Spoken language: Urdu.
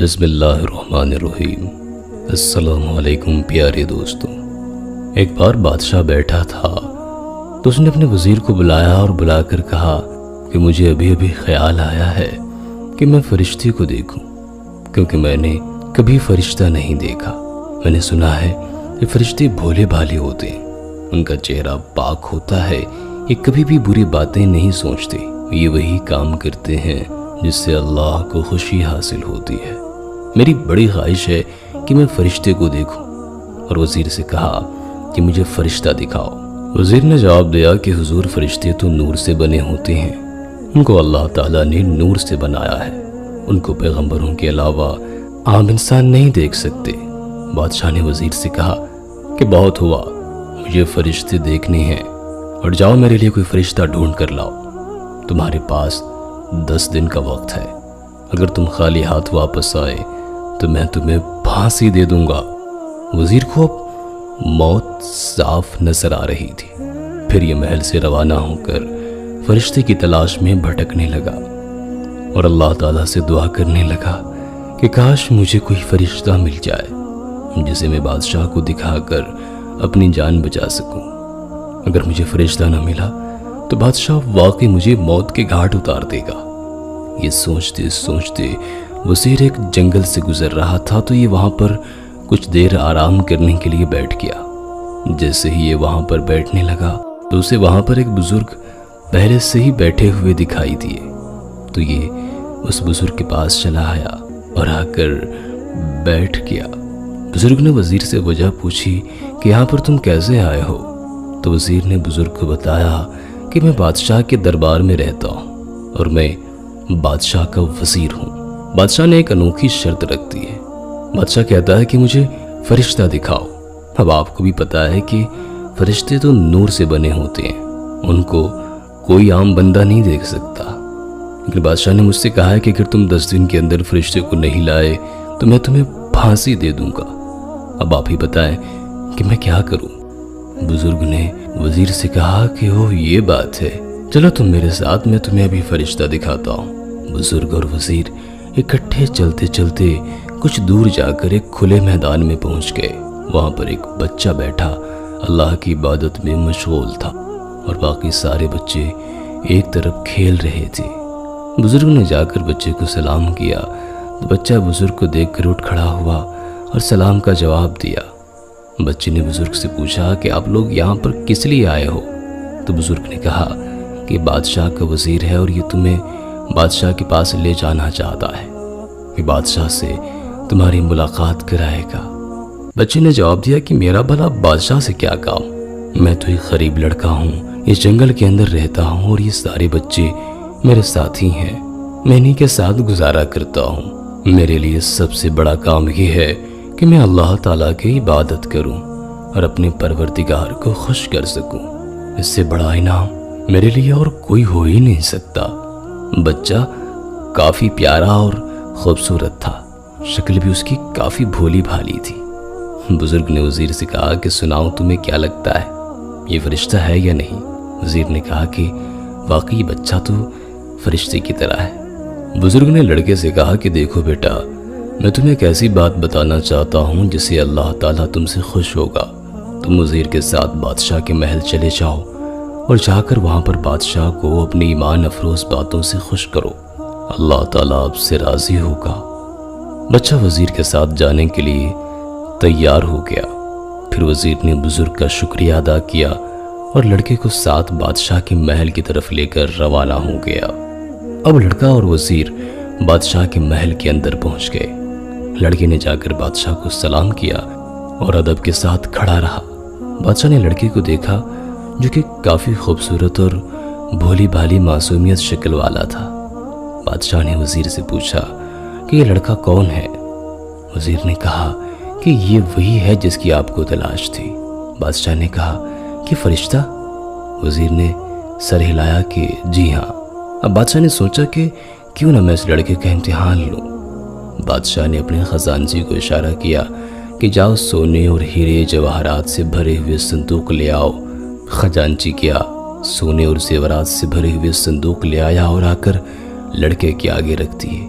بسم اللہ الرحمن الرحیم۔ السلام علیکم پیارے دوستوں۔ ایک بار بادشاہ بیٹھا تھا تو اس نے اپنے وزیر کو بلایا اور بلا کر کہا کہ مجھے ابھی خیال آیا ہے کہ میں فرشتے کو دیکھوں، کیونکہ میں نے کبھی فرشتہ نہیں دیکھا۔ میں نے سنا ہے کہ فرشتے بھولے بھالے ہوتے ہیں، ان کا چہرہ پاک ہوتا ہے، یہ کبھی بھی بری باتیں نہیں سوچتے، یہ وہی کام کرتے ہیں جس سے اللہ کو خوشی حاصل ہوتی ہے۔ میری بڑی خواہش ہے کہ میں فرشتے کو دیکھوں، اور وزیر سے کہا کہ مجھے فرشتہ دکھاؤ۔ وزیر نے جواب دیا کہ حضور، فرشتے تو نور سے بنے ہوتے ہیں، ان کو اللہ تعالیٰ نے نور سے بنایا ہے، ان کو پیغمبروں کے علاوہ عام انسان نہیں دیکھ سکتے۔ بادشاہ نے وزیر سے کہا کہ بہت ہوا، مجھے فرشتے دیکھنے ہیں، اور جاؤ میرے لیے کوئی فرشتہ ڈھونڈ کر لاؤ۔ تمہارے پاس 10 دن کا وقت ہے، اگر تم خالی ہاتھ واپس آئے تو میں تمہیں پھانسی دے دوں گا۔ وزیر کو اب موت صاف نظر آ رہی تھی، پھر یہ محل سے روانہ ہو کر فرشتے کی تلاش میں بھٹکنے لگا اور اللہ تعالیٰ سے دعا کرنے لگا کہ کاش مجھے کوئی فرشتہ مل جائے جسے میں بادشاہ کو دکھا کر اپنی جان بچا سکوں۔ اگر مجھے فرشتہ نہ ملا تو بادشاہ واقعی مجھے موت کے گھاٹ اتار دے گا۔ یہ سوچتے سوچتے وزیر ایک جنگل سے گزر رہا تھا تو یہ وہاں پر کچھ دیر آرام کرنے کے لیے بیٹھ گیا۔ جیسے ہی یہ وہاں پر بیٹھنے لگا تو اسے وہاں پر ایک بزرگ پہلے سے ہی بیٹھے ہوئے دکھائی دیے، تو یہ اس بزرگ کے پاس چلا آیا اور آ کر بیٹھ گیا۔ بزرگ نے وزیر سے وجہ پوچھی کہ یہاں پر تم کیسے آئے ہو؟ تو وزیر نے بزرگ کو بتایا کہ میں بادشاہ کے دربار میں رہتا ہوں اور میں بادشاہ کا وزیر ہوں۔ بادشاہ نے ایک انوکھی شرط رکھ دی ہے۔ بادشاہ کہتا ہے کہ مجھے فرشتہ دکھاؤ۔ اب آپ کو بھی پتا ہے کہ فرشتے تو نور سے بنے ہوتے ہیں، ان کو کوئی عام بندہ نہیں دیکھ سکتا، لیکن بادشاہ نے مجھ سے کہا ہے کہ اگر تم 10 دن کے اندر فرشتے کو نہیں لائے تو میں تمہیں پھانسی دے دوں گا۔ اب آپ ہی بتائیں کہ میں کیا کروں؟ بزرگ نے وزیر سے کہا کہ یہ بات ہے، چلو تم میرے ساتھ، میں تمہیں ابھی فرشتہ دکھاتا ہوں۔ بزرگ اور وزیر اکٹھے چلتے چلتے کچھ دور جا کر ایک کھلے میدان میں پہنچ گئے۔ وہاں پر ایک بچہ بیٹھا اللہ کی عبادت میں مشغول تھا اور باقی سارے بچے ایک طرف کھیل رہے تھے۔ بزرگ نے جا کر بچے کو سلام کیا تو بچہ بزرگ کو دیکھ کر اٹھ کھڑا ہوا اور سلام کا جواب دیا۔ بچے نے بزرگ سے پوچھا کہ آپ لوگ یہاں پر کس لیے آئے ہو؟ تو بزرگ نے کہا کہ بادشاہ کا وزیر ہے اور یہ تمہیں بادشاہ کے پاس لے جانا چاہتا ہے، یہ بادشاہ سے تمہاری ملاقات کرائے گا۔ بچے نے جواب دیا کہ میرا بھلا بادشاہ سے کیا کام، میں تو ایک غریب لڑکا ہوں، اس جنگل کے اندر رہتا ہوں اور یہ سارے بچے میرے ساتھی ہیں، میں انہی کے ساتھ گزارا کرتا ہوں۔ میرے لیے سب سے بڑا کام یہ ہے کہ میں اللہ تعالیٰ کی عبادت کروں اور اپنے پروردگار کو خوش کر سکوں، اس سے بڑا انعام میرے لیے اور کوئی ہو ہی نہیں سکتا۔ بچہ کافی پیارا اور خوبصورت تھا، شکل بھی اس کی کافی بھولی بھالی تھی۔ بزرگ نے وزیر سے کہا کہ سناؤ تمہیں کیا لگتا ہے، یہ فرشتہ ہے یا نہیں؟ وزیر نے کہا کہ واقعی بچہ تو فرشتے کی طرح ہے۔ بزرگ نے لڑکے سے کہا کہ دیکھو بیٹا، میں تمہیں ایک ایسی بات بتانا چاہتا ہوں جس سے اللہ تعالیٰ تم سے خوش ہوگا۔ تم وزیر کے ساتھ بادشاہ کے محل چلے جاؤ اور جا کر وہاں پر بادشاہ کو اپنی ایمان افروز باتوں سے خوش کرو، اللہ تعالیٰ آپ سے راضی ہوگا۔ بچہ وزیر کے ساتھ جانے کے لیے تیار ہو گیا۔ پھر وزیر نے بزرگ کا شکریہ ادا کیا اور لڑکے کو ساتھ بادشاہ کے محل کی طرف لے کر روانہ ہو گیا۔ اب لڑکا اور وزیر بادشاہ کے محل کے اندر پہنچ گئے۔ لڑکے نے جا کر بادشاہ کو سلام کیا اور ادب کے ساتھ کھڑا رہا۔ بادشاہ نے لڑکے کو دیکھا جو کہ کافی خوبصورت اور بھولی بھالی معصومیت شکل والا تھا۔ بادشاہ نے وزیر سے پوچھا کہ یہ لڑکا کون ہے؟ وزیر نے کہا کہ یہ وہی ہے جس کی آپ کو تلاش تھی۔ بادشاہ نے کہا کہ فرشتہ؟ وزیر نے سر ہلایا کہ جی ہاں۔ اب بادشاہ نے سوچا کہ کیوں نہ میں اس لڑکے کا امتحان لوں۔ بادشاہ نے اپنے خزانچی کو اشارہ کیا کہ جاؤ سونے اور ہیرے جواہرات سے بھرے ہوئے صندوق لے آؤ۔ خزانچی کیا سونے اور زیورات سے بھرے ہوئے صندوق لے آیا اور آ کر لڑکے کے آگے رکھ دیے۔